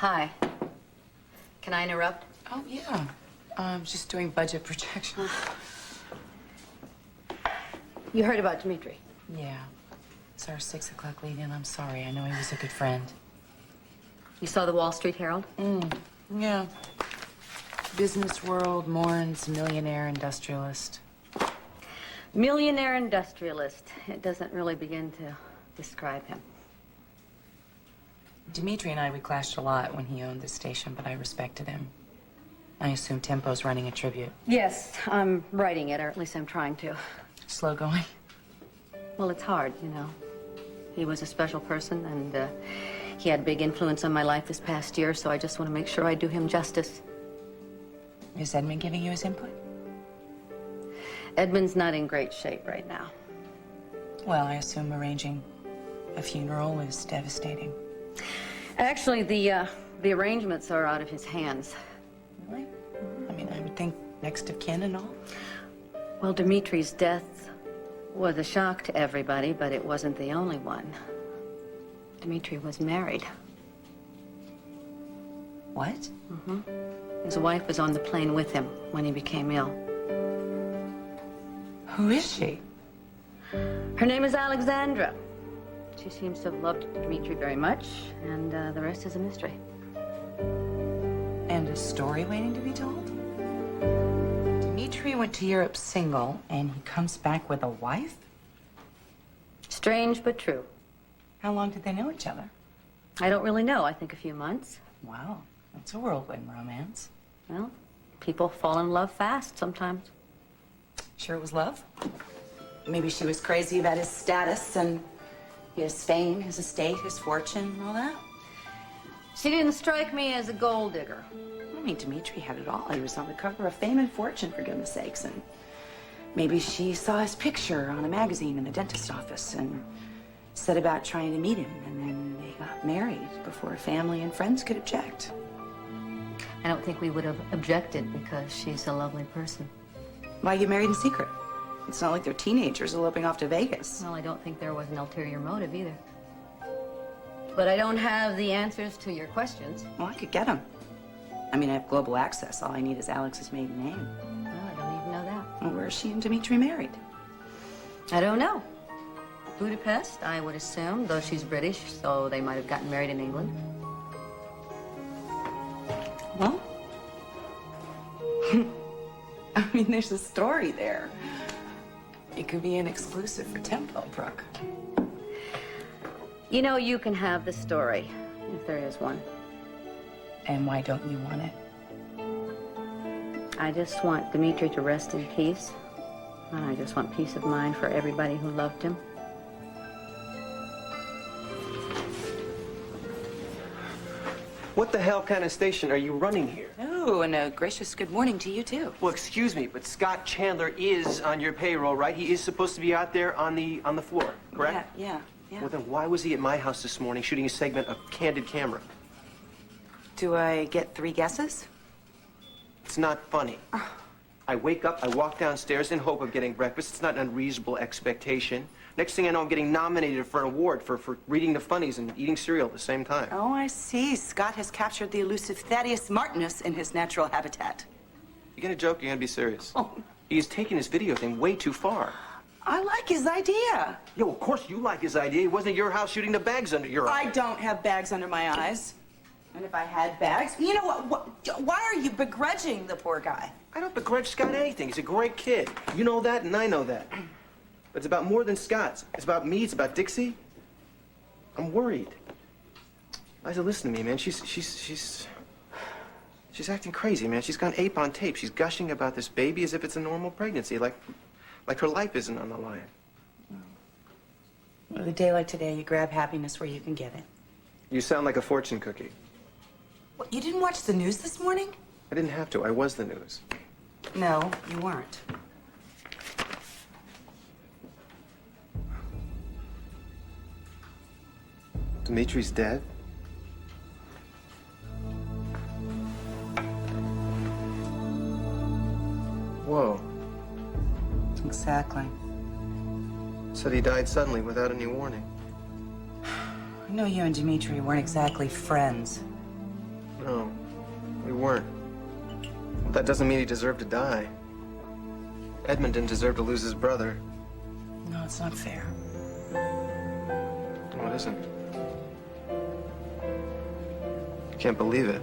Hi. Can I interrupt? Oh, yeah. Just doing budget projections. You heard about Dimitri? Yeah. It's our 6 o'clock lead-in. I'm sorry. I know he was a good friend. You saw the Wall Street Herald? Yeah. Business world mourns millionaire industrialist. Millionaire industrialist. It doesn't really begin to describe him. Dimitri and we clashed a lot when he owned this station, but I respected him. I assume Tempo's running a tribute. Yes, I'm writing it, or at least I'm trying to. Slow going? Well, it's hard, you know. He was a special person, and he had a big influence on my life this past year, so I just want to make sure I do him justice. Is Edmund giving you his input? Edmund's not in great shape right now. Well, I assume arranging a funeral is devastating. Actually, the arrangements are out of his hands. Really? I mean, I would think next of kin and all. Well, Dimitri's death was a shock to everybody, but it wasn't the only one. Dimitri was married. What? Mm-hmm. His wife was on the plane with him when he became ill. Who is she? Her name is Alexandra. She seems to have loved Dimitri very much, and the rest is a mystery. And a story waiting to be told? Dimitri went to Europe single, and he comes back with a wife? Strange, but true. How long did they know each other? I don't really know. I think a few months. Wow, that's a whirlwind romance. Well, people fall in love fast sometimes. Sure it was love? Maybe she was crazy about his status and his fame, his estate, his fortune, and all that. She didn't strike me as a gold digger. I mean, Dimitri had it all. He was on the cover of Fame and Fortune, for goodness sakes. And maybe she saw his picture on a magazine in the dentist office and set about trying to meet him. And then they got married before family and friends could object. I don't think we would have objected because she's a lovely person. Why get married in secret? It's not like they're teenagers eloping off to Vegas. Well, I don't think there was an ulterior motive either. But I don't have the answers to your questions. Well, I could get them. I mean, I have global access. All I need is Alex's maiden name. Well, I don't even know that. Well, where is she and Dimitri married? I don't know. Budapest, I would assume, though she's British, so they might have gotten married in England. Well, I mean, there's a story there. It could be an exclusive for Tempo, Brooke. You know, you can have the story, if there is one. And why don't you want it? I just want Dimitri to rest in peace. And I just want peace of mind for everybody who loved him. What the hell kind of station are you running here? Oh, and a gracious good morning to you, too. Well, excuse me, but Scott Chandler is on your payroll, right? He is supposed to be out there on the floor, correct? Yeah. Well, then why was he at my house this morning shooting a segment of Candid Camera? Do I get 3 guesses? It's not funny. I wake up, I walk downstairs in hope of getting breakfast. It's not an unreasonable expectation. Next thing I know, I'm getting nominated for an award for reading the funnies and eating cereal at the same time. Oh, I see. Scott has captured the elusive Thaddeus Martinus in his natural habitat. You gonna joke? You're gonna be serious? Oh. He's taking his video thing way too far. I like his idea. Yo, of course you like his idea. He wasn't at your house shooting the bags under your eyes. I don't have bags under my eyes. And if I had bags, you know what? Why are you begrudging the poor guy? I don't begrudge Scott anything. He's a great kid. You know that, and I know that. But it's about more than Scott's. It's about me. It's about Dixie. I'm worried. Liza, listen to me, man. She's acting crazy, man. She's gone ape on tape. She's gushing about this baby as if it's a normal pregnancy, like her life isn't on the line. Well, a day like today, you grab happiness where you can get it. You sound like a fortune cookie. What, you didn't watch the news this morning? I didn't have to. I was the news. No, you weren't. Dimitri's dead? Whoa. Exactly. Said he died suddenly without any warning. I know you and Dimitri weren't exactly friends. No, we weren't. But that doesn't mean he deserved to die. Edmund didn't deserve to lose his brother. No, it's not fair. No, it isn't. I can't believe it.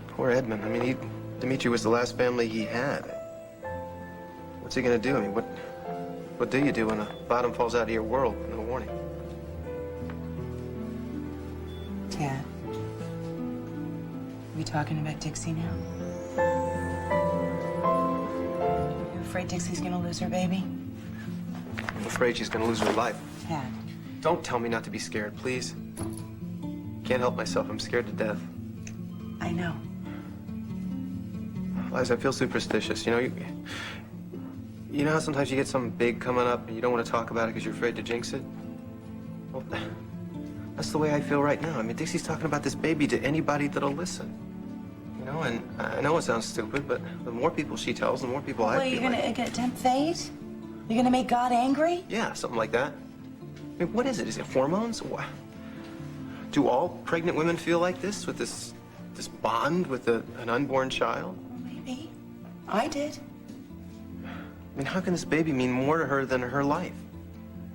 Poor Edmund. I mean, Dimitri was the last family he had. What's he gonna do? I mean, what do you do when a bottom falls out of your world with no warning? Dad, are we talking about Dixie now? You afraid Dixie's gonna lose her baby? I'm afraid she's gonna lose her life. Dad. Don't tell me not to be scared, please. Can't help myself. I'm scared to death. I know. Liza, I feel superstitious. You know how sometimes you get something big coming up and you don't want to talk about it because you're afraid to jinx it? Well, that's the way I feel right now. I mean, Dixie's talking about this baby to anybody that'll listen. You know, and I know it sounds stupid, but the more people she tells, the more people I Well, feel you're like... gonna tempt fate? You're gonna make God angry? Yeah, something like that. I mean, what is it? Is it hormones? What? Do all pregnant women feel like this, with this bond with an unborn child? Maybe. I did. I mean, how can this baby mean more to her than her life?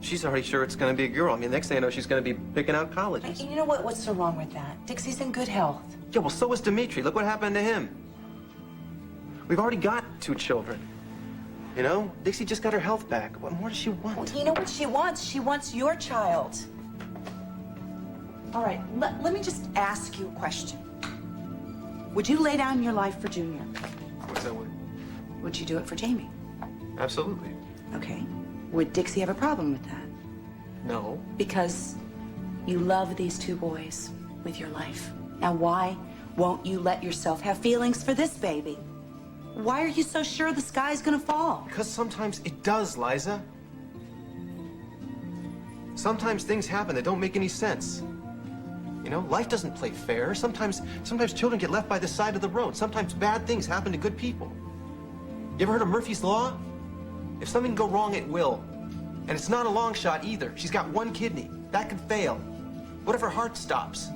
She's already sure it's going to be a girl. I mean, next thing I know, she's going to be picking out colleges. You know what? What's so wrong with that? Dixie's in good health. Yeah, well, so is Dimitri. Look what happened to him. We've already got 2 children. You know, Dixie just got her health back. What more does she want? Well, you know what she wants? She wants your child. All right, let me just ask you a question. Would you lay down your life for Junior? What's that word? Would you do it for Jamie? Absolutely. Okay. Would Dixie have a problem with that? No. Because you love these 2 boys with your life. Now, why won't you let yourself have feelings for this baby? Why are you so sure the sky's gonna fall? Because sometimes it does, Liza. Sometimes things happen that don't make any sense. You know, life doesn't play fair. Sometimes children get left by the side of the road. Sometimes bad things happen to good people. You ever heard of Murphy's Law? If something can go wrong, it will. And it's not a long shot either. She's got 1 kidney. That could fail. What if her heart stops?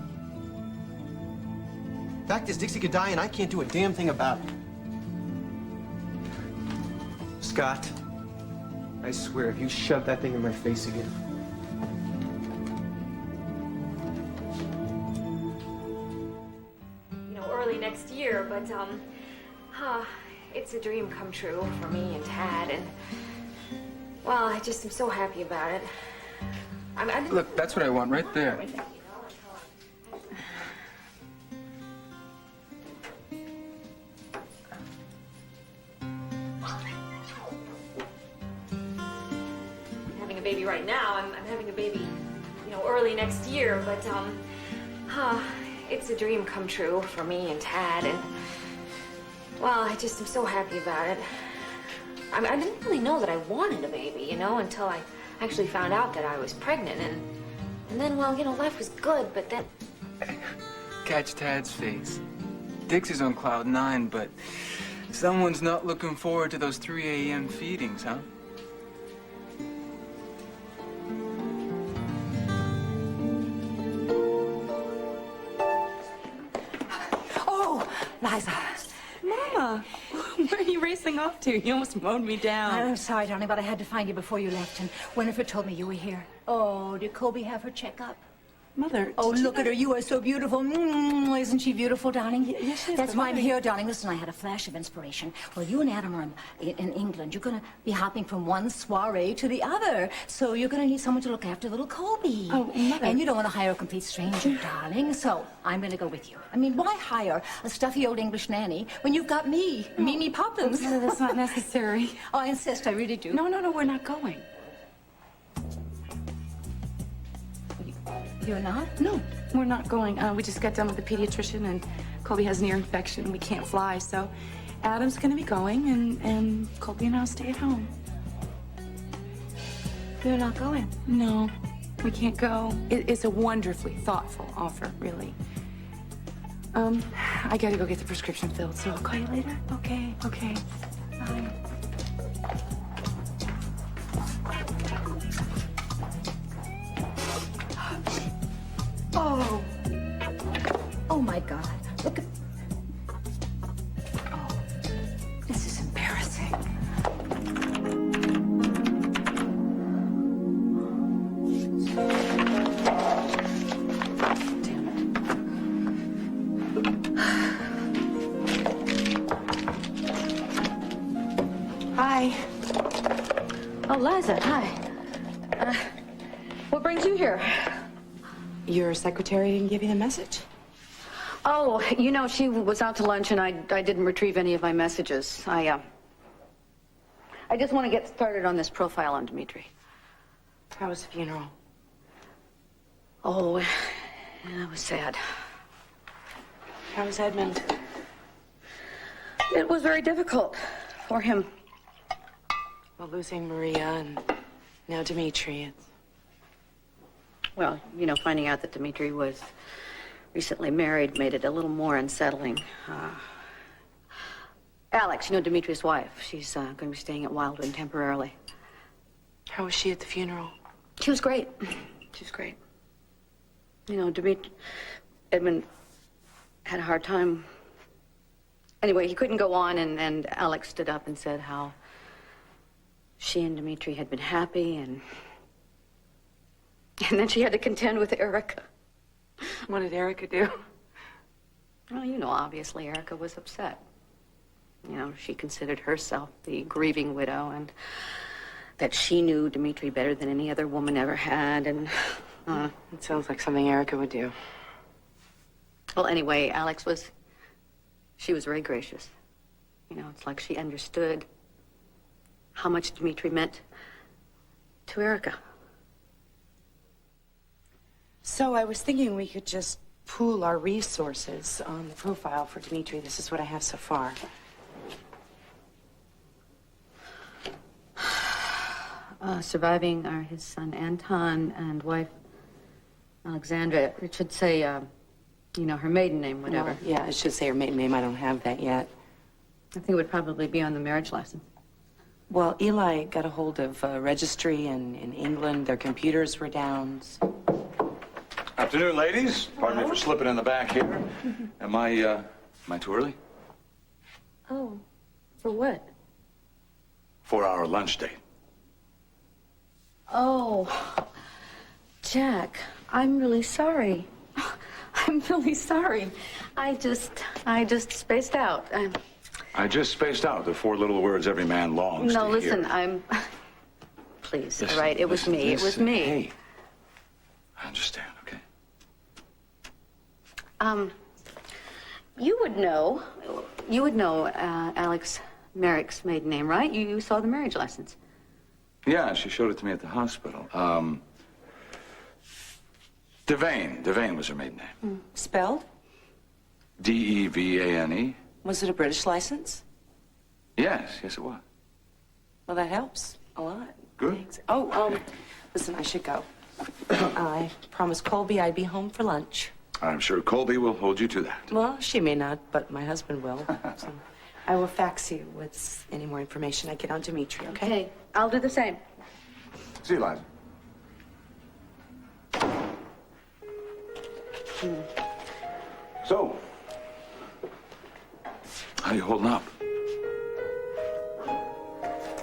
Fact is, Dixie could die and I can't do a damn thing about it. Scott, I swear, if you shove that thing in my face again... Early next year, but it's a dream come true for me and Tad, and well, I just am so happy about it. Look, that's what I want right there. Having a baby right now. I'm having a baby, early next year, but it's a dream come true for me and Tad, and well, I just am so happy about it. I didn't really know that I wanted a baby, until I actually found out that I was pregnant, and then, well, life was good, but then... Catch Tad's face. Dixie's on cloud 9, but someone's not looking forward to those 3 a.m. feedings, huh? Liza. Mama, where are you racing off to? You almost mowed me down. I'm sorry, darling, but I had to find you before you left, and Winifred told me you were here. Oh, did Colby have her checkup? Mother, Oh, look at her. You are so beautiful. Isn't she beautiful, darling? Yes, she is. That's but why I'm Mother- here, darling. Listen, I had a flash of inspiration. Well, you and Adam are in England. You're going to be hopping from one soiree to the other. So you're going to need someone to look after little Colby. Oh, Mother. And you don't want to hire a complete stranger, darling. So I'm going to go with you. I mean, why hire a stuffy old English nanny when you've got me, Mimi Poppins? Mother, that's not necessary. Oh, I insist. I really do. No, we're not going. You're not? No, we're not going. We just got done with the pediatrician, and Colby has an ear infection, and we can't fly, so Adam's gonna be going, and Colby and I'll stay at home. You're not going? No, we can't go. It's a wonderfully thoughtful offer, really. I gotta go get the prescription filled, so I'll call you later. Okay. Bye. Oh, my God. Look at... Oh, this is embarrassing. Hi. Oh, Liza, hi. What brings you here? Your secretary didn't give you the message? Oh, you know, she was out to lunch and I didn't retrieve any of my messages. I just want to get started on this profile on Dimitri. How was the funeral? Oh, yeah, it was sad. How was Edmund? It was very difficult for him. Well, losing Maria and now Dimitri, it's... Well, you know, finding out that Dimitri was recently married made it a little more unsettling. Alex, you know, Dimitri's wife, she's going to be staying at Wildwood temporarily. How was she at the funeral? She was great. She was great. You know, Edmund had a hard time. Anyway, he couldn't go on, and Alex stood up and said how she and Dimitri had been happy, and then she had to contend with Erica. What did Erica do? Well, you know, obviously Erica was upset. You know, she considered herself the grieving widow, and that she knew Dimitri better than any other woman ever had, and... It sounds like something Erica would do. Well, anyway, she was very gracious. You know, it's like she understood how much Dimitri meant to Erica. So I was thinking we could just pool our resources on the profile for Dimitri. This is what I have so far. Surviving are his son Anton and wife Alexandra. It should say, you know, her maiden name, whatever. Well, yeah, it should say her maiden name. I don't have that yet. I think it would probably be on the marriage license. Well, Eli got a hold of a registry in England. Their computers were down. Afternoon, ladies. Pardon me for slipping in the back here. Am I too early? Oh, for what? 4-hour lunch date. Oh, Jack, I'm really sorry. I'm really sorry. I just spaced out. I just spaced out the 4 little words every man longs to No, listen, hear. Please, Listen, all right, it was listen, me. It was listen. me. Hey, I understand, okay? You would know Alex Merrick's maiden name, right? You saw the marriage license. Yeah, she showed it to me at the hospital. Devane was her maiden name. Spelled? Devane. Was it a British license? Yes, it was. Well, that helps a lot. Good. Thanks. Oh, listen, I should go. I promised Colby I'd be home for lunch. I'm sure Colby will hold you to that. Well, she may not, but my husband will. So I will fax you with any more information I get on Dimitri, okay? Okay, I'll do the same. See you, Liza. So, how you holding up?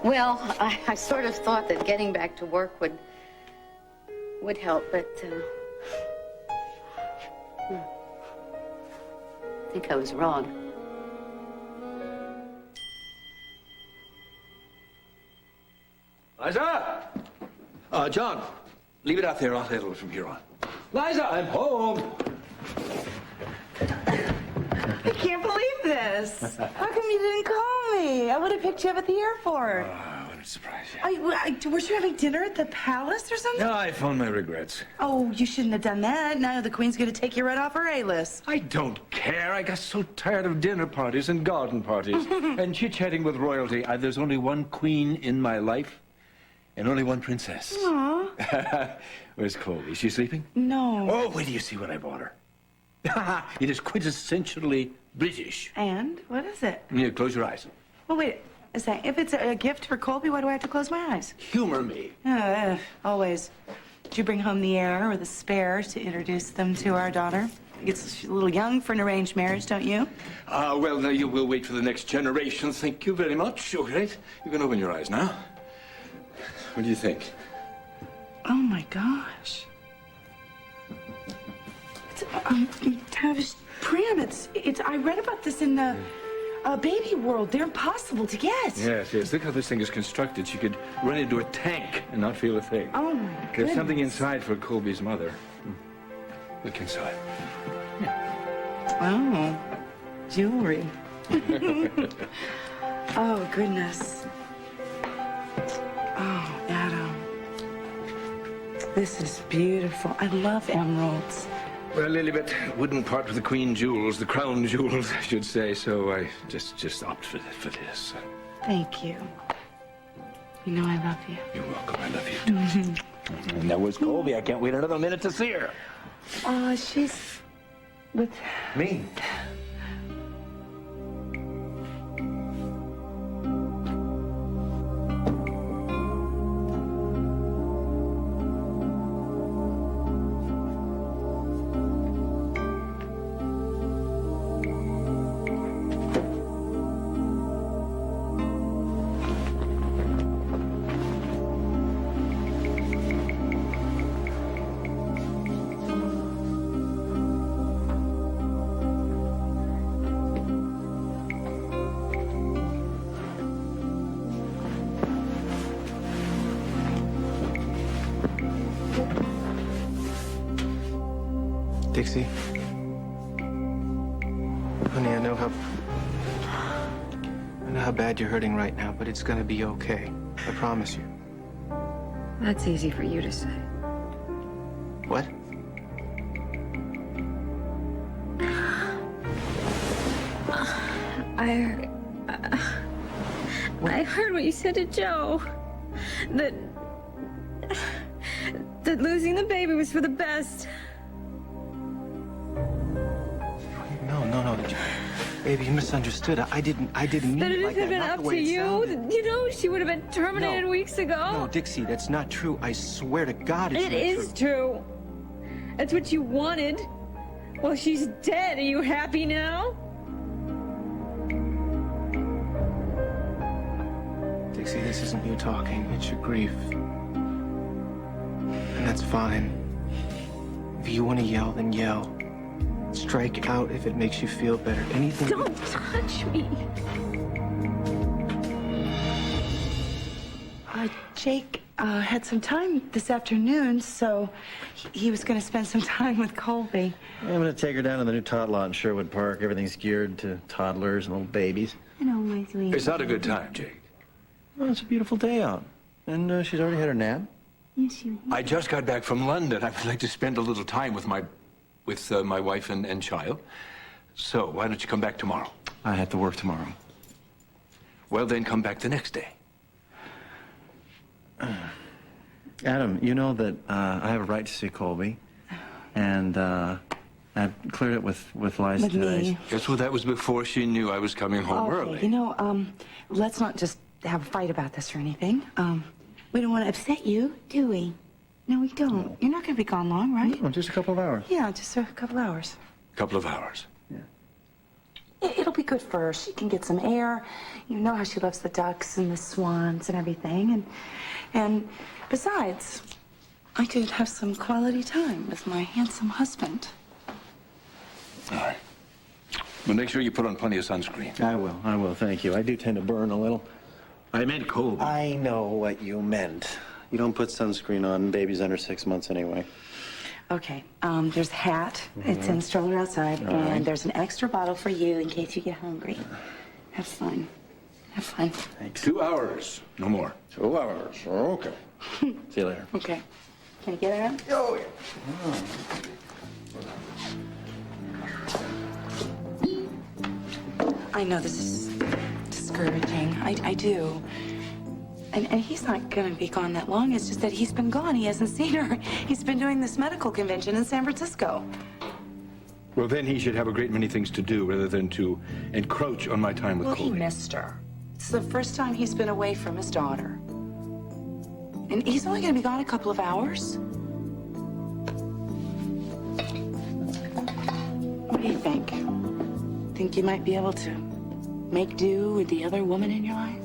Well, I sort of thought that getting back to work would help, but I think I was wrong. Liza! John, leave it out there. I'll handle it from here on. Liza, I'm home. I can't believe this. How come you didn't call me? I would have picked you up at the airport. What a surprise. Yeah. Were you having dinner at the palace or something? No, I phoned my regrets. Oh, you shouldn't have done that. Now the Queen's going to take you right off her A-list. I don't care. I got so tired of dinner parties and garden parties and chit-chatting with royalty. There's only one queen in my life and only one princess. Aw. Where's Colby? Is she sleeping? No. Oh, wait till you see what I bought her. It is quintessentially British. And? What is it? Here, close your eyes. Well, wait a second. If it's a gift for Colby, why do I have to close my eyes? Humor me. Always. Did you bring home the heir or the spare to introduce them to our daughter? She's a little young for an arranged marriage, don't you? Well, now you will wait for the next generation. Thank you very much. All right. You can open your eyes now. What do you think? Oh, my gosh. It's, Tavish Pram, it's, I read about this in the baby world. They're impossible to get. Yes, yes. Look how this thing is constructed. She could run into a tank and not feel a thing. Oh, my goodness. There's something inside for Colby's mother. Look inside. Oh, jewelry. Oh, goodness. Oh, Adam. This is beautiful. I love emeralds. Well, Lilibet wouldn't part with the queen jewels, the crown jewels, I should say, so I just opt for this. Thank you. You know I love you. You're welcome. I love you, too. And that was Colby. I can't wait another minute to see her. She's with... Me? Dixie. Honey, I know how bad you're hurting right now, but it's gonna be okay. I promise you. That's easy for you to say. What? I heard what you said to Joe. That losing the baby was for the best. No. Baby, you misunderstood. I didn't mean That it if like it had that. been Not up the to way it you, sounded. you know, she would have been terminated No. weeks ago. No, Dixie, that's not true. I swear to God it's It not is true. That's what you wanted. Well, she's dead. Are you happy now? Dixie, this isn't you talking. It's your grief. And that's fine. If you want to yell, then yell. Strike out if it makes you feel better. Anything. Don't touch me. Jake had some time this afternoon, so he was going to spend some time with Colby. I'm going to take her down to the new tot lot in Sherwood Park. Everything's geared to toddlers and little babies. I know, my sweet. It's not a good time, Jake. Well, it's a beautiful day out. And she's already had her nap. Yes, you. I just got back from London. I would like to spend a little time with my wife and child. So why don't you come back tomorrow? I have to work tomorrow. Well, then come back the next day. Adam, you know that I have a right to see Colby. And I've cleared it with Liza With today. me. Yes, well, that was before she knew I was coming home Okay, early. you know, let's not just have a fight about this or anything. We don't want to upset you, do we? No, we don't. You're not going to be gone long, right? Oh, just a couple of hours. Yeah, just a couple hours. Couple of hours. It'll be good for her. She can get some air. You know how she loves the ducks and the swans and everything. And besides, I could have some quality time with my handsome husband. All right. Well, make sure you put on plenty of sunscreen. I will, thank you. I do tend to burn a little. I meant Colby. I know what you meant. You don't put sunscreen on babies under 6 months anyway. Okay, there's a hat. It's in the stroller outside. All right. And there's an extra bottle for you in case you get hungry. Have fun. Have fun. Thanks. 2 hours, no more. 2 hours. Okay. See you later. Okay. Can you get it out? Oh, yeah. I know this is discouraging. I do. And he's not going to be gone that long. It's just that he's been gone. He hasn't seen her. He's been doing this medical convention in San Francisco. Well, then he should have a great many things to do rather than to encroach on my time with Well, Colby. he missed her. It's the first time he's been away from his daughter. And he's only going to be gone a couple of hours. do you think? Think you might be able to make do with the other woman in your life?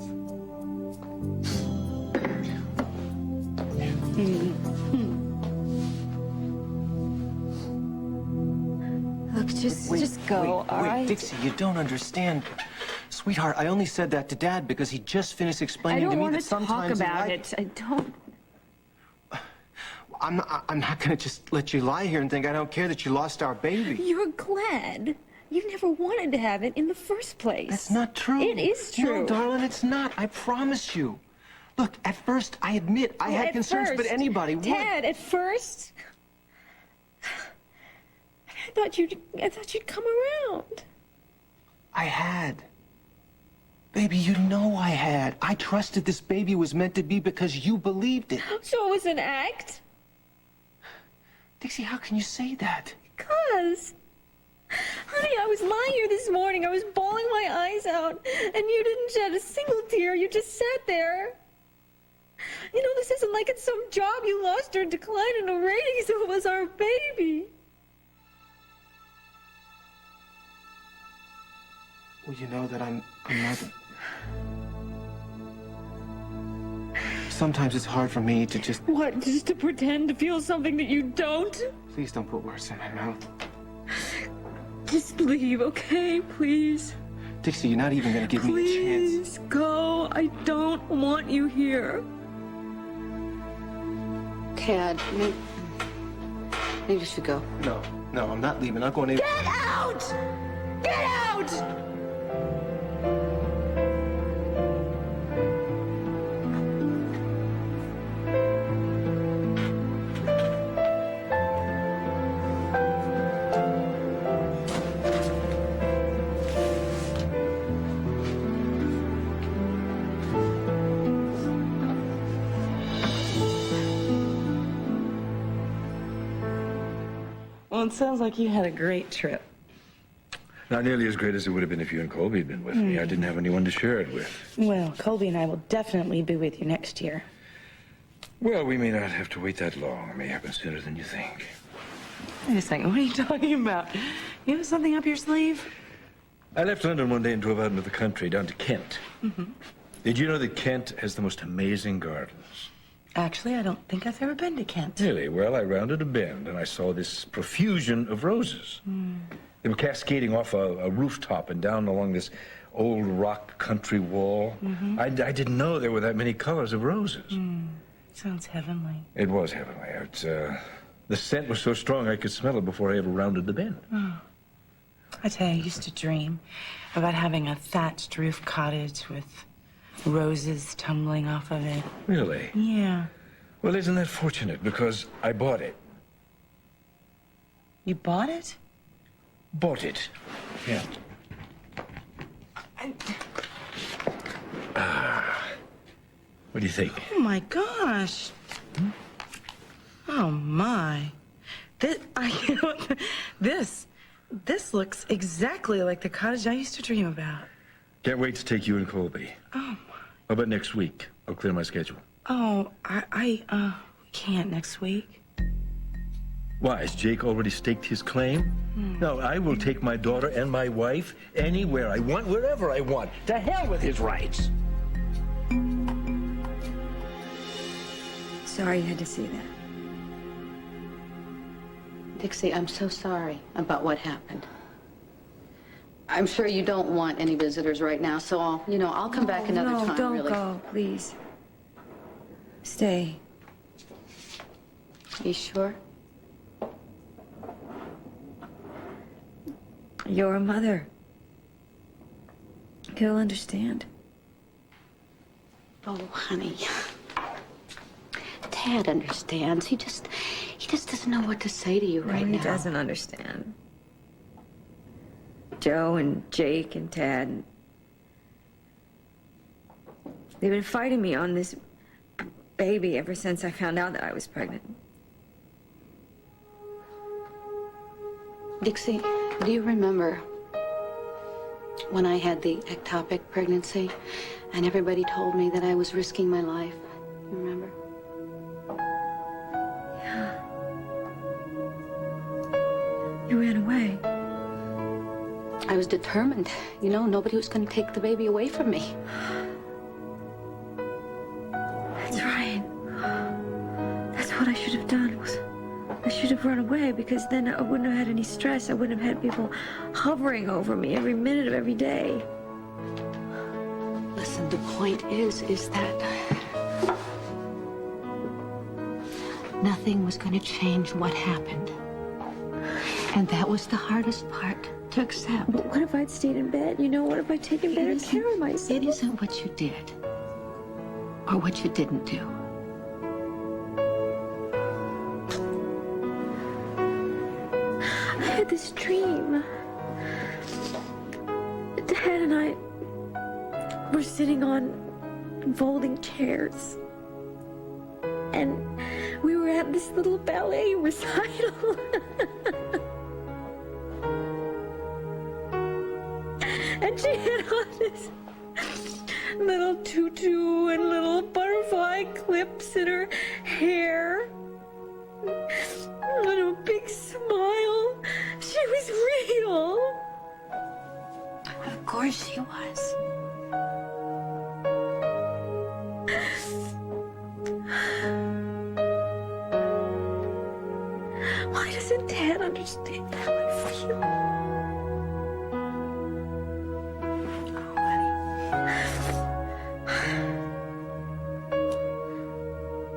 Look, just go, all right? Dixie, you don't understand. Sweetheart, I only said that to Dad because he just finished explaining to me that sometimes I don't. I'm not gonna just let you lie here and think I don't care that you lost our baby. You're glad. You never wanted to have it in the first place. That's not true. It is true. No, darling, it's not. I promise you. Look, at first, I admit I had concerns, but anybody would. Ted, at first, I thought you'd come around. I had. Baby, you know I had. I trusted this baby was meant to be because you believed it. So it was an act? Dixie, how can you say that? Because, honey, I was lying here this morning. I was bawling my eyes out, and you didn't shed a single tear. You just sat there. You know, this isn't like it's some job you lost or declined in a ratings. It was our baby. Well, you know that I'm not... Sometimes it's hard for me to just... What, just to pretend to feel something that you don't? Please don't put words in my mouth. Just leave, okay? Please. Dixie, you're not even gonna give me a chance. Please go. I don't want you here. Tad, maybe you should go. No, I'm not leaving. I'm going to... Get out! Get out! Well, it sounds like you had a great trip. Not nearly as great as it would have been if you and Colby had been with me. I didn't have anyone to share it with. Well, Colby and I will definitely be with you next year. Well, we may not have to wait that long. It may happen sooner than you think. Wait a second, what are you talking about? You have something up your sleeve? I left London one day and drove out into the country, down to Kent. Did you know that Kent has the most amazing gardens? Actually, I don't think I've ever been to Kent. Really? Well, I rounded a bend and I saw this profusion of roses. They were cascading off a rooftop and down along this old rock country wall. I didn't know there were that many colors of roses. Sounds heavenly. It was heavenly. The scent was so strong I could smell it before I ever rounded the bend. I tell you, I used to dream about having a thatched roof cottage with roses tumbling off of it. Really? Yeah. Well, isn't that fortunate? Because I bought it. You bought it? Bought it. Yeah. What do you think? Oh, my gosh. Oh, my. This looks exactly like the cottage I used to dream about. Can't wait to take you and Colby. Oh, my. How about next week? I'll clear my schedule. Oh, I can't next week. Why, has Jake already staked his claim? No, I will take my daughter and my wife anywhere I want, wherever I want. To hell with his rights. Sorry you had to see that. Dixie, I'm so sorry about what happened. I'm sure you don't want any visitors right now, so I'll come back another time, don't really. go, please. Stay. You sure? You're a mother. He'll understand. Oh, honey. Tad understands. He just doesn't know what to say to you right now. He doesn't understand. Joe and Jake and Tad. They've been fighting me on this baby ever since I found out that I was pregnant. Dixie, do you remember when I had the ectopic pregnancy and everybody told me that I was risking my life? You remember? Yeah. You ran away. I was determined. You know, nobody was going to take the baby away from me. That's right. That's what I should have done. I should have run away, because then I wouldn't have had any stress. I wouldn't have had people hovering over me every minute of every day. Listen, the point is that nothing was going to change what happened. And that was the hardest part to accept. But what if I'd stayed in bed? You know, what if I'd taken better care of myself? It isn't what you did or what you didn't do. I had this dream. Dad and I were sitting on folding chairs. And we were at this little ballet recital. And she had on this little tutu and little butterfly clips in her hair. And a big smile. She was real. Of course she was. Why doesn't Dad understand how I feel?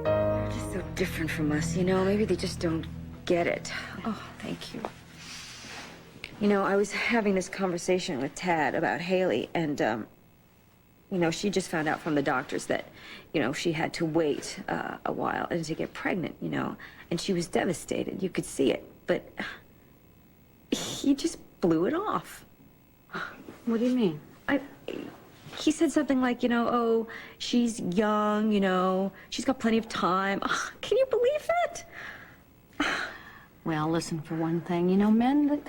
They're just so different from us, you know? Maybe they just don't get it. Oh, thank you. You know, I was having this conversation with Tad about Haley, and, you know, she just found out from the doctors that, you know, she had to wait a while and to get pregnant, you know, and she was devastated. You could see it, but he just blew it off. What do you mean? He said something like, you know, oh, she's young, you know, she's got plenty of time. Can you believe that? Well, listen, for one thing, you know, men,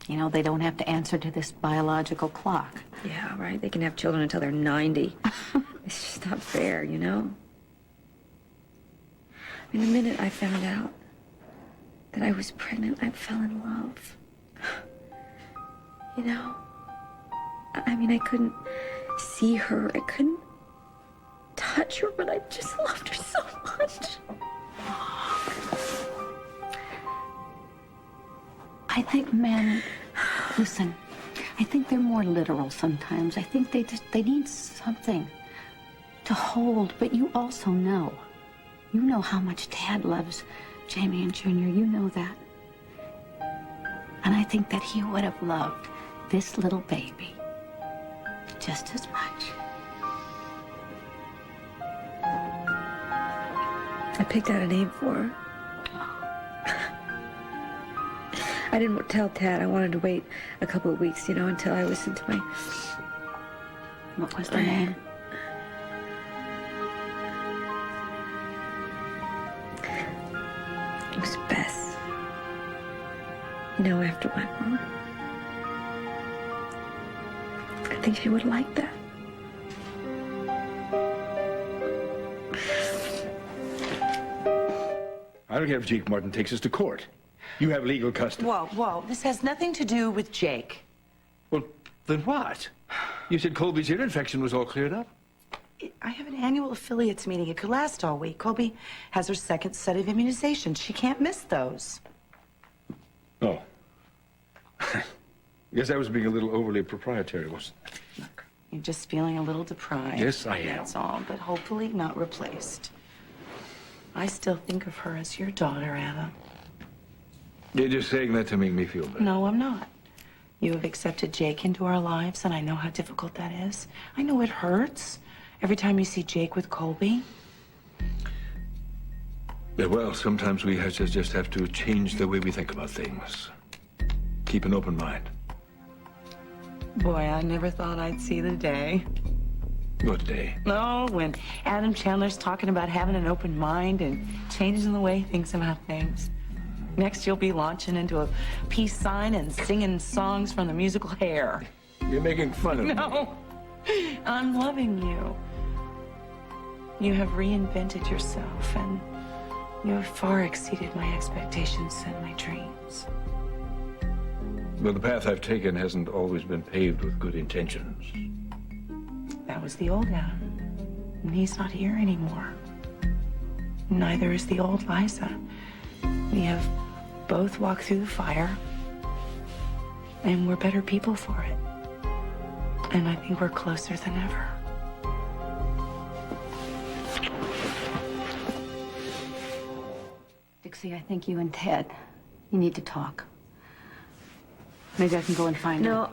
you know, they don't have to answer to this biological clock. Yeah, right. They can have children until they're 90. It's just not fair, you know? I mean, the minute I found out that I was pregnant, I fell in love. You know? I mean, I couldn't see her. I couldn't touch her, but I just loved her so much. I think men, listen, I think they're more literal sometimes. I think they need something to hold, but you also know. You know how much Dad loves Jamie and Junior. You know that. And I think that he would have loved this little baby just as much. I picked out a name for her. I didn't tell Tad. I wanted to wait a couple of weeks, you know, until I listened to my... What was the name? It was Bess. You know, after my mom. I think she would like that. I don't care if Jake Martin takes us to court. You have legal custody. Whoa. This has nothing to do with Jake. Well, then what? You said Colby's ear infection was all cleared up. I have an annual affiliates meeting. It could last all week. Colby has her second set of immunizations. She can't miss those. Oh. Guess I was being a little overly proprietary, wasn't I? Look, you're just feeling a little deprived. Yes, I am. That's all, but hopefully not replaced. I still think of her as your daughter, Adam. You're just saying that to make me feel better. No, I'm not. You have accepted Jake into our lives, and I know how difficult that is. I know it hurts every time you see Jake with Colby. Yeah, well, sometimes we just have to change the way we think about things. Keep an open mind. Boy, I never thought I'd see the day. What day? No, when Adam Chandler's talking about having an open mind and changing the way he thinks about things. Next, you'll be launching into a peace sign and singing songs from the musical Hair. You're making fun of me. No, I'm loving you. You have reinvented yourself, and you have far exceeded my expectations and my dreams. Well, the path I've taken hasn't always been paved with good intentions. That was the old Adam. And he's not here anymore. Neither is the old Liza. We have both walked through the fire, and we're better people for it. And I think we're closer than ever. Dixie, I think you and Ted, you need to talk. Maybe I can go and find him. No,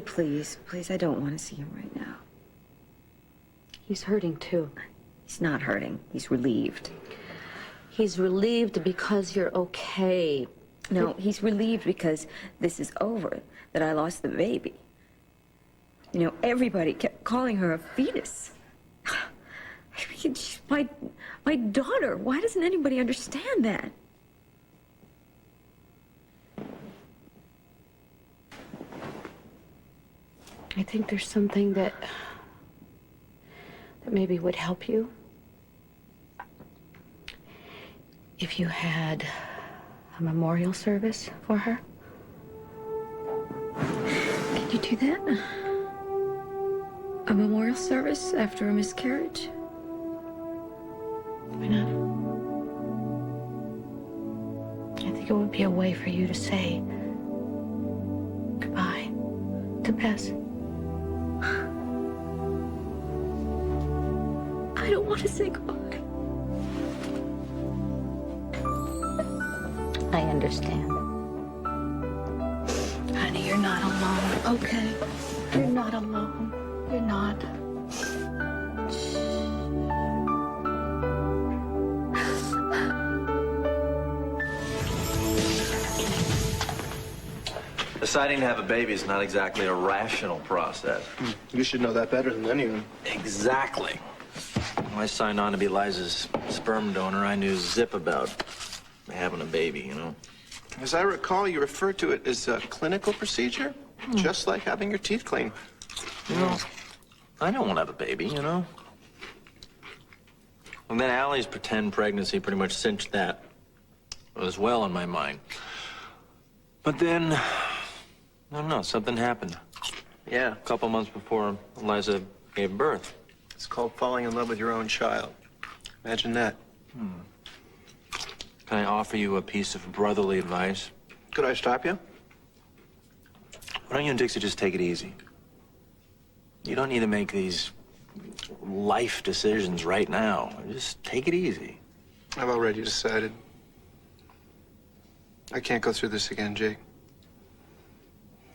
please, I don't want to see him right now. He's hurting, too. He's not hurting. He's relieved. He's relieved because you're okay. No, he's relieved because this is over, that I lost the baby. You know, everybody kept calling her a fetus. I mean, she's my daughter. Why doesn't anybody understand that? I think there's something that maybe would help you. If you had a memorial service for her. Can you do that? A memorial service after a miscarriage? Why not? I think it would be a way for you to say goodbye to Bess. I don't want to say goodbye. I understand. Honey, you're not alone, okay? You're not alone. You're not. Deciding to have a baby is not exactly a rational process. You should know that better than anyone. Exactly. When I signed on to be Liza's sperm donor, I knew zip about having a baby, you know? As I recall, you referred to it as a clinical procedure, just like having your teeth cleaned. You know, I don't want to have a baby, you know? And then Allie's pretend pregnancy pretty much cinched that as well in my mind. But then, I don't know, something happened. Yeah. A couple months before Liza gave birth. It's called falling in love with your own child. Imagine that. Can I offer you a piece of brotherly advice? Could I stop you? Why don't you and Dixie just take it easy? You don't need to make these life decisions right now. Just take it easy. I've already decided. I can't go through this again, Jake.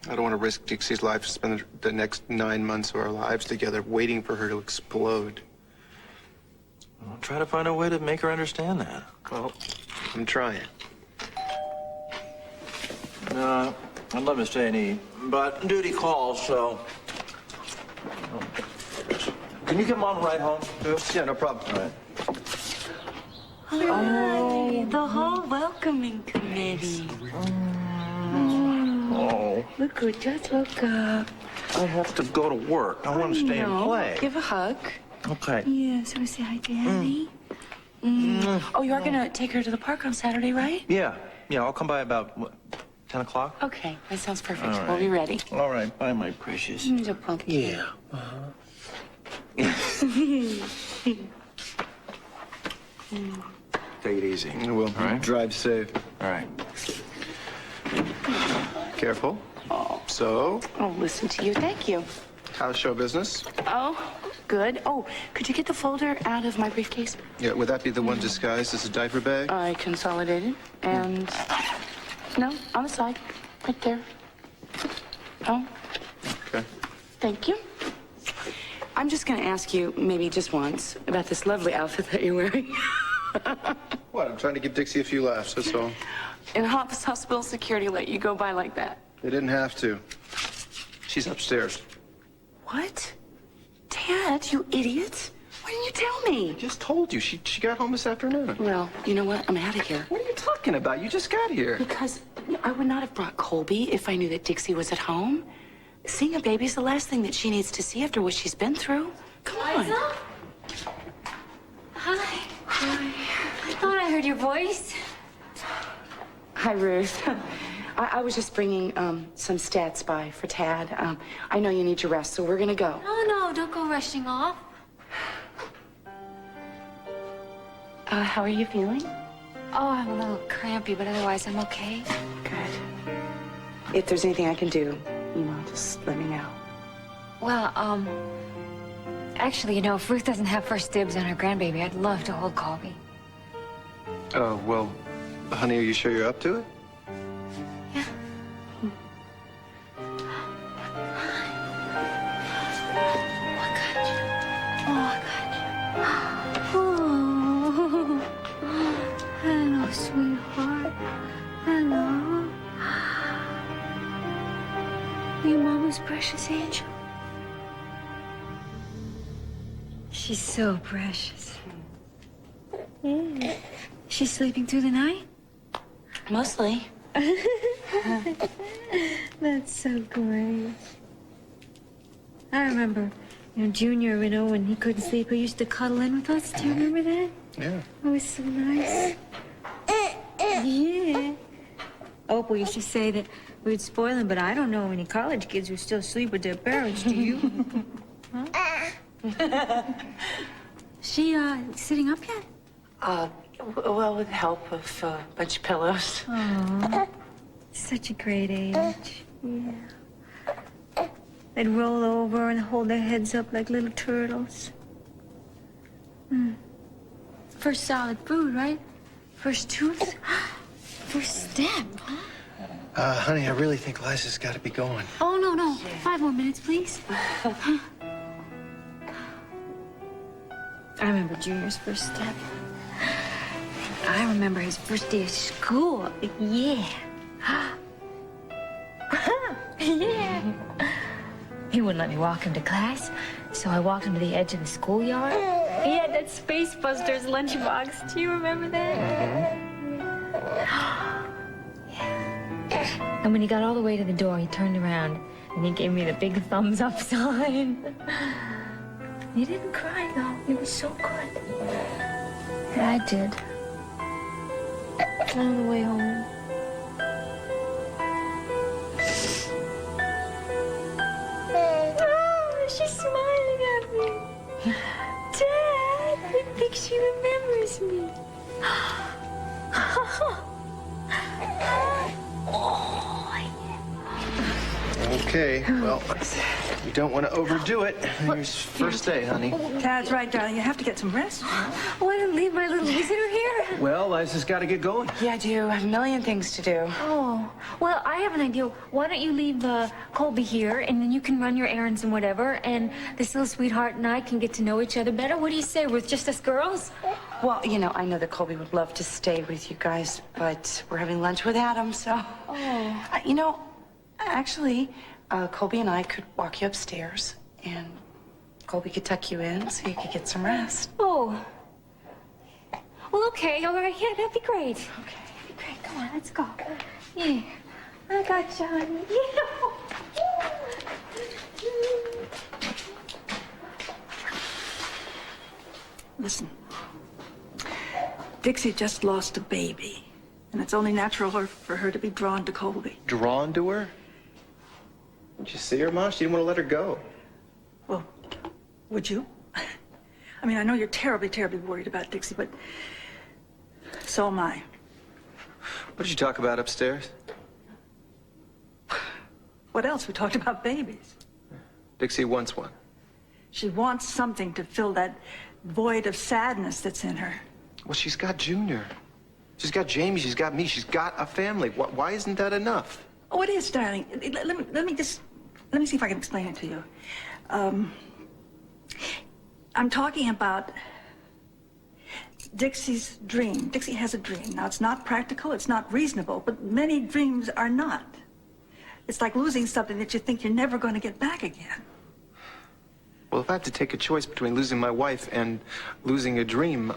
I don't want to risk Dixie's life, spend the next 9 months of our lives together waiting for her to explode. Well, try to find a way to make her understand that. Well, I'm trying. No, I'd love to stay and eat, but duty calls, so... Can you get Mom a ride home, too? Yeah, no problem. All right. Hi, the whole welcoming committee. Oh, Look who just woke up. I have to go to work. I want to stay and play. Give a hug. Okay. Yeah, so we say hi, Daddy. Oh, you are gonna take her to the park on Saturday, right? Yeah, I'll come by about, what, 10 o'clock? Okay, that sounds perfect. All right. We'll be ready. All right, bye, my precious. No problem. Yeah. Take it easy. I will. All right. Drive safe. All right. Careful. So, Oh, listen to you. Thank you. how's show business? Oh, good. Oh, could you get the folder out of my briefcase? Yeah, would that be the one disguised as a diaper bag? I consolidated and... No, on the side. Right there. Oh, Okay. thank you. I'm just gonna ask you, maybe just once, about this lovely outfit that you're wearing. What? I'm trying to give Dixie a few laughs, that's all. And hospital security let you go by like that. They didn't have to. She's upstairs. What? Dad, you idiot. Why didn't you tell me? I just told you. She got home this afternoon. Well, you know what? I'm out of here. What are you talking about? You just got here. Because I would not have brought Colby if I knew that Dixie was at home. Seeing a baby's the last thing that she needs to see after what she's been through. Come on. Liza? Hi. Hi. I thought I heard your voice. Hi, Ruth. I was just bringing some stats by for Tad. I know you need your rest, so we're gonna go. No, don't go rushing off. How are you feeling? Oh, I'm a little crampy, but otherwise I'm okay. Good. If there's anything I can do, just let me know. Well, actually, if Ruth doesn't have first dibs on her grandbaby, I'd love to hold Colby. Oh, well, honey, are you sure you're up to it? Yeah. Oh, hello, sweetheart. Hello. Your mama's precious angel. She's so precious. Yeah. She's sleeping through the night? Mostly. That's so great. I remember, Junior, when he couldn't sleep, he used to cuddle in with us. Do you remember that? Yeah. It was so nice. Yeah. Opal used to say that we'd spoil him, but I don't know any college kids who still sleep with their parents, do you? Huh? She, sitting up yet? Well, with the help of a bunch of pillows. Oh, such a great age. Yeah. They'd roll over and hold their heads up like little turtles. First solid food, right? First tooth? First step, huh? Honey, I really think Liza's got to be going. Oh, no. 5 more minutes, please. I remember Junior's first step. I remember his first day of school. Yeah. Yeah. He wouldn't let me walk him to class, so I walked him to the edge of the schoolyard. He had that Space Busters lunchbox. Do you remember that? Yeah. And when he got all the way to the door, he turned around and he gave me the big thumbs up sign. He didn't cry, though. He was so good. And I did. On the way home. Oh, she's smiling at me. Dad, I think she remembers me. Okay, well, you don't want to overdo it. Your first day, honey. Tad's right, darling. You have to get some rest. Oh, I didn't leave my little visitor here. Well, Liza's got to get going. Yeah, I do. I have a million things to do. Oh, well, I have an idea. Why don't you leave Colby here, and then you can run your errands and whatever, and this little sweetheart and I can get to know each other better. What do you say, with just us girls? Well, I know that Colby would love to stay with you guys, but we're having lunch with Adam, so... Oh. Actually, Colby and I could walk you upstairs, and Colby could tuck you in so you could get some rest. Oh. Well, okay, all right. Yeah, that'd be great. Okay. Great, come on, let's go. Yeah, I got you, honey. Listen, Dixie just lost a baby, and it's only natural for her to be drawn to Colby. Drawn to her? Did you see her, Ma? She didn't want to let her go. Well, would you? I mean, I know you're terribly, terribly worried about Dixie, but so am I. What did you talk about upstairs? What else? We talked about babies. Dixie wants one. She wants something to fill that void of sadness that's in her. Well, she's got Junior. She's got Jamie. She's got me. She's got a family. Why isn't that enough? Oh, it is, darling. Let me see if I can explain it to you. I'm talking about Dixie's dream. Dixie has a dream. Now, it's not practical, it's not reasonable, but many dreams are not. It's like losing something that you think you're never going to get back again. Well, if I have to take a choice between losing my wife and losing a dream,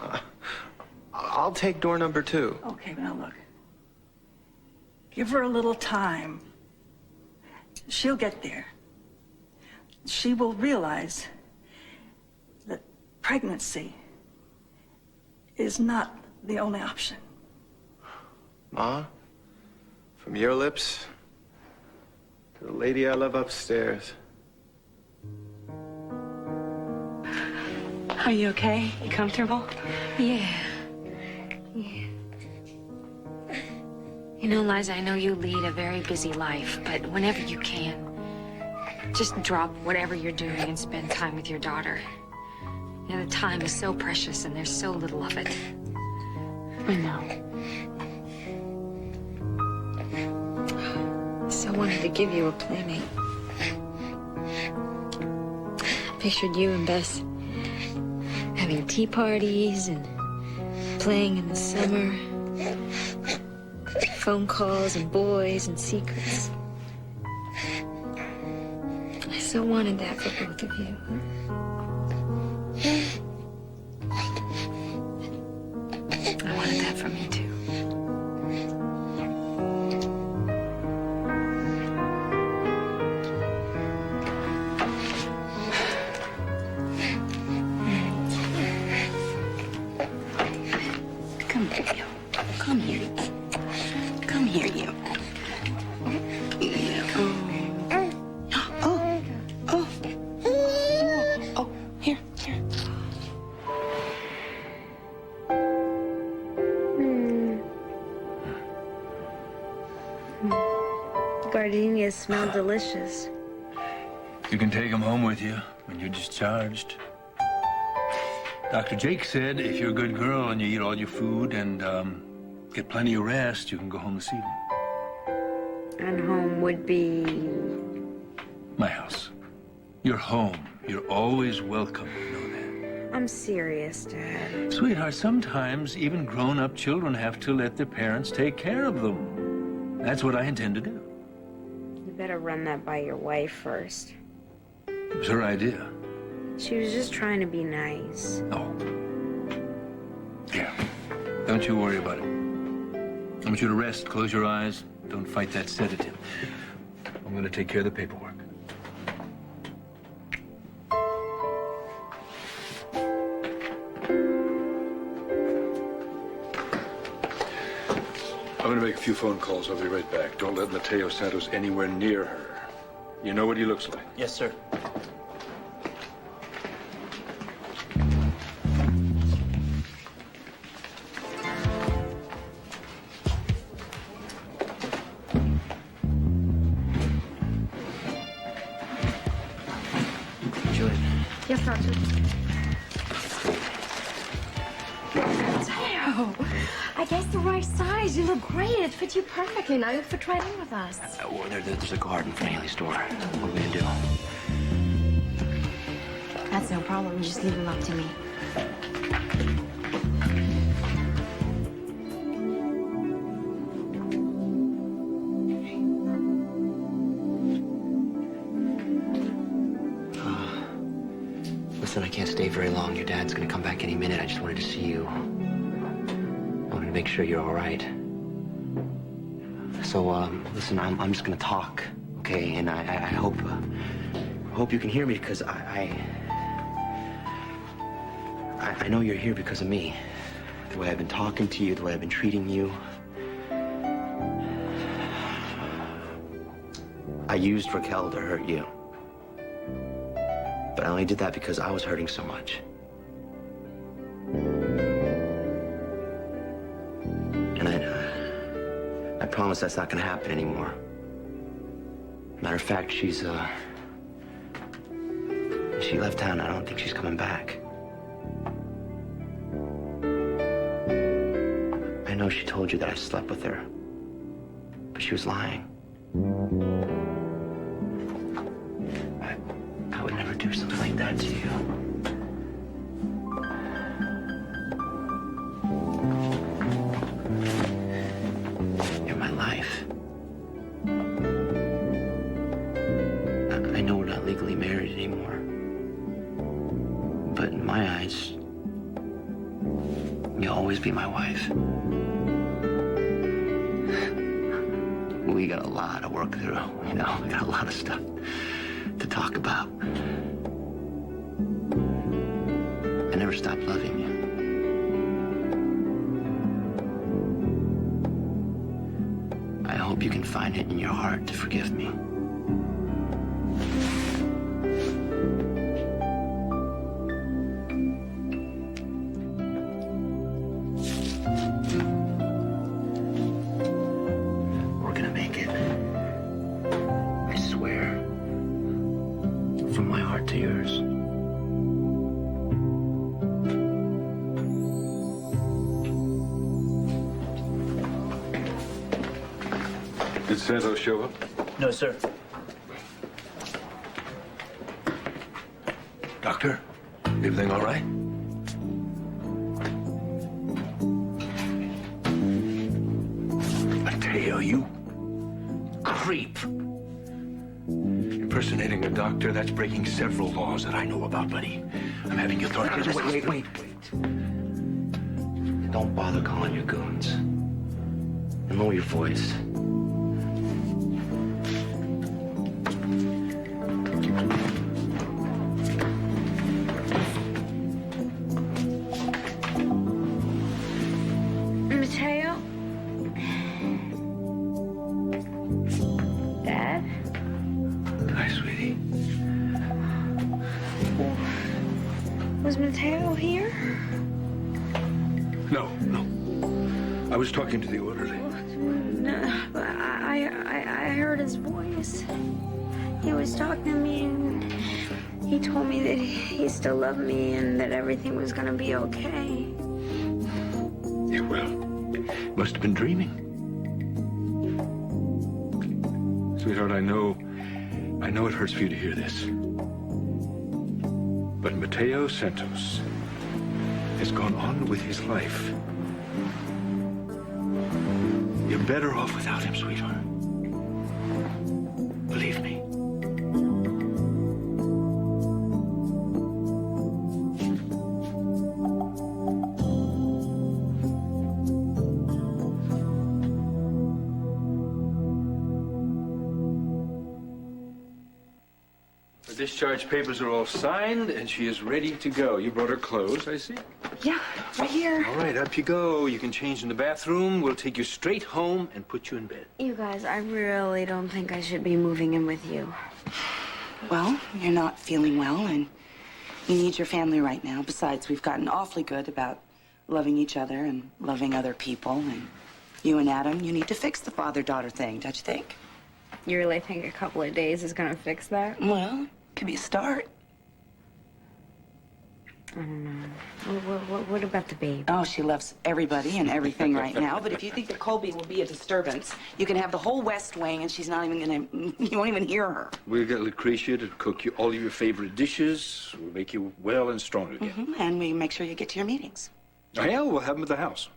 I'll take door number 2. Okay, now look. Give her a little time. She'll get there. She will realize that pregnancy is not the only option. Ma, From your lips to the lady I love upstairs. Are you okay? You comfortable? Yeah. You know, Liza, I know you lead a very busy life, but whenever you can, just drop whatever you're doing and spend time with your daughter. You know, the time is so precious and there's so little of it. I know. So wanted to give you a playmate. Pictured you and Bess having tea parties and playing in the summer. Phone calls and boys and secrets. I so wanted that for both of you. I wanted that for me, too. Come here, you. Come here. Come here, you. Yeah. Oh, here. Gardenias smell delicious. You can take them home with you when you're discharged. Dr. Jake said if you're a good girl and you eat all your food and get plenty of rest, you can go home this evening. And home would be... My house. You're home. You're always welcome. You know that. I'm serious, Dad. Sweetheart, sometimes even grown-up children have to let their parents take care of them. That's what I intend to do. You better run that by your wife first. It was her idea. She was just trying to be nice. Oh. Yeah. Don't you worry about it. I want you to rest, close your eyes. Don't fight that sedative. I'm going to take care of the paperwork. I'm going to make a few phone calls. I'll be right back. Don't let Mateo Santos anywhere near her. You know what he looks like? Yes, sir. Julian. Yes, Doctor. Mateo, I guess the right size. You look great. It fits you perfectly. Now you fit right in with us. Well, there's a guard in front of Haley's door. What are we gonna do? That's no problem. You just leave him up to me. Listen, I can't stay very long. Your dad's gonna come back any minute. I just wanted to see you. I wanted to make sure you're all right. So, listen, I'm just gonna talk, okay? And I hope you can hear me because I know you're here because of me. The way I've been talking to you, the way I've been treating you. I used Raquel to hurt you. But I only did that because I was hurting so much. And I promise that's not gonna happen anymore. Matter of fact, she left town. I don't think she's coming back. I know she told you that I slept with her, but she was lying. I would never do something like that to you. You're my life. I know we're not legally married anymore. But in my eyes, you'll always be my wife. We got a lot of work through, you know? We got a lot of stuff to talk about. I never stopped loving you. I hope you can find it in your heart to forgive me. We're gonna make it. I swear. From my heart to yours. Did Santos show up? No, sir. Doctor, everything all right? Mateo, you creep. Impersonating a doctor, that's breaking several laws that I know about, buddy. I'm having you thrown out of this hospital. Wait. Don't bother calling your goons. And lower your voice. Mateo? Dad? Hi, sweetie. Was Mateo here? No. I was talking to the orderly. No, but I heard his voice. He was talking to me and he told me that he still loved me and that everything was gonna be okay. Yeah, well, must have been dreaming. Sweetheart, I know it hurts for you to hear this. But Mateo Santos has gone on with his life. You're better off without him, sweetheart. Believe me. The discharge papers are all signed, and she is ready to go. You brought her clothes, I see. Yeah, right here. All right, up you go. You can change in the bathroom. We'll take you straight home and put you in bed. You guys, I really don't think I should be moving in with you. Well, you're not feeling well, and you need your family right now. Besides, we've gotten awfully good about loving each other and loving other people. And you and Adam, you need to fix the father-daughter thing, don't you think? You really think a couple of days is gonna fix that? Well, could be a start. I don't know. What about the baby? Oh, she loves everybody and everything right now. But if you think that Colby will be a disturbance, you can have the whole West Wing, and she's not even gonna. You won't even hear her. We'll get Lucretia to cook you all of your favorite dishes. We'll make you well and strong again. And we make sure you get to your meetings. Oh, yeah, we'll have them at the house.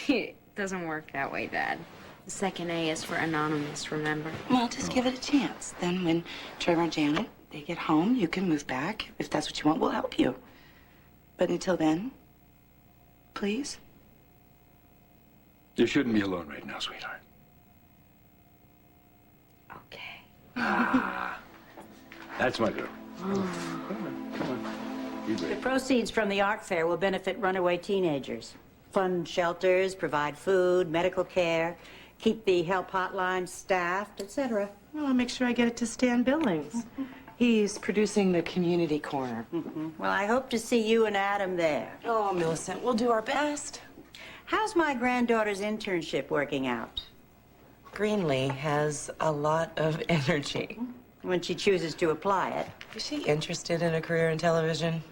It doesn't work that way, Dad. The second A is for anonymous, remember? Well, just give it a chance. Then when Trevor and Janet, they get home, you can move back. If that's what you want, we'll help you. But until then, please. You shouldn't be alone right now, sweetheart. Okay. That's my girl. The proceeds from the art fair will benefit runaway teenagers. Fund shelters, provide food, medical care, keep the help hotline staffed, etc. Well, I'll make sure I get it to Stan Billings. He's producing the community corner. Well, I hope to see you and Adam there. Oh, Millicent, we'll do our best. How's my granddaughter's internship working out? Greenlee has a lot of energy. When she chooses to apply it. Is she interested in a career in television?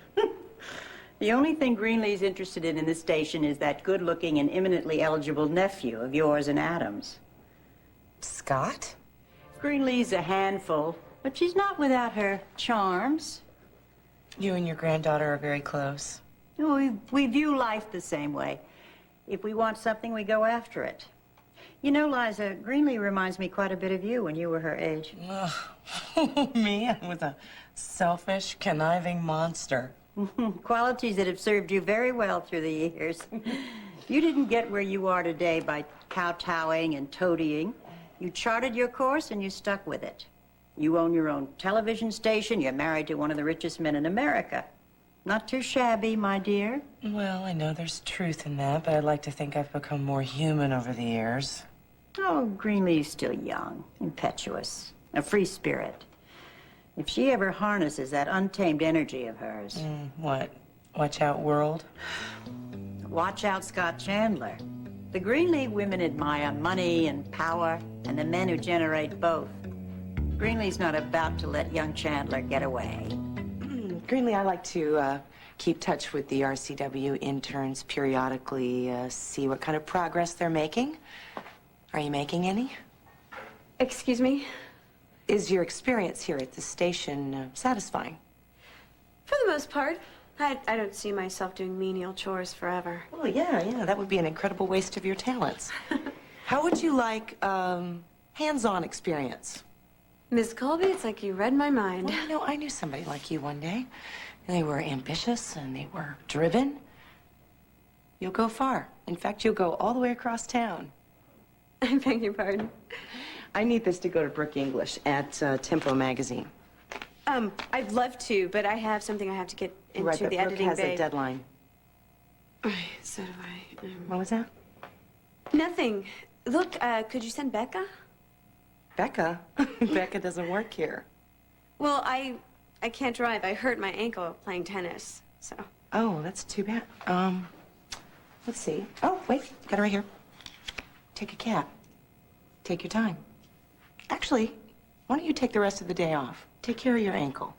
The only thing Greenlee's interested in this station is that good-looking and eminently eligible nephew of yours and Adam's. Scott? Greenlee's a handful, but she's not without her charms. You and your granddaughter are very close. We view life the same way. If we want something, we go after it. You know, Liza, Greenlee reminds me quite a bit of you when you were her age. Me? I was a selfish, conniving monster. Qualities that have served you very well through the years. You didn't get where you are today by kowtowing and toadying. You charted your course and you stuck with it. You own your own television station. You're married to one of the richest men in America. Not too shabby, my dear. Well, I know there's truth in that, but I'd like to think I've become more human over the years. Oh, Greenleaf's still young, impetuous, a free spirit. If she ever harnesses that untamed energy of hers... What? Watch out, world? Watch out, Scott Chandler. The Greenleaf women admire money and power, and the men who generate both. Greenleaf's not about to let young Chandler get away. Greenlee, I like to keep touch with the RCW interns periodically, see what kind of progress they're making. Are you making any? Excuse me? Is your experience here at the station satisfying? For the most part. I don't see myself doing menial chores forever. Well, yeah, that would be an incredible waste of your talents. How would you like hands-on experience? Miss Colby, it's like you read my mind. Well, you know, I knew somebody like you one day. They were ambitious and they were driven. You'll go far. In fact, you'll go all the way across town. I beg your pardon? I need this to go to Brooke English at Tempo magazine. I'd love to, but I have something I have to get into Right, but the Brooke editing has bay. a deadline. So do I. What was that? Nothing. Look, could you send Becca? Becca? Becca doesn't work here. Well, I can't drive. I hurt my ankle playing tennis, so. Oh, that's too bad. Let's see. Oh, wait, got it right here. Take a cab. Take your time. Actually, why don't you take the rest of the day off? Take care of your ankle.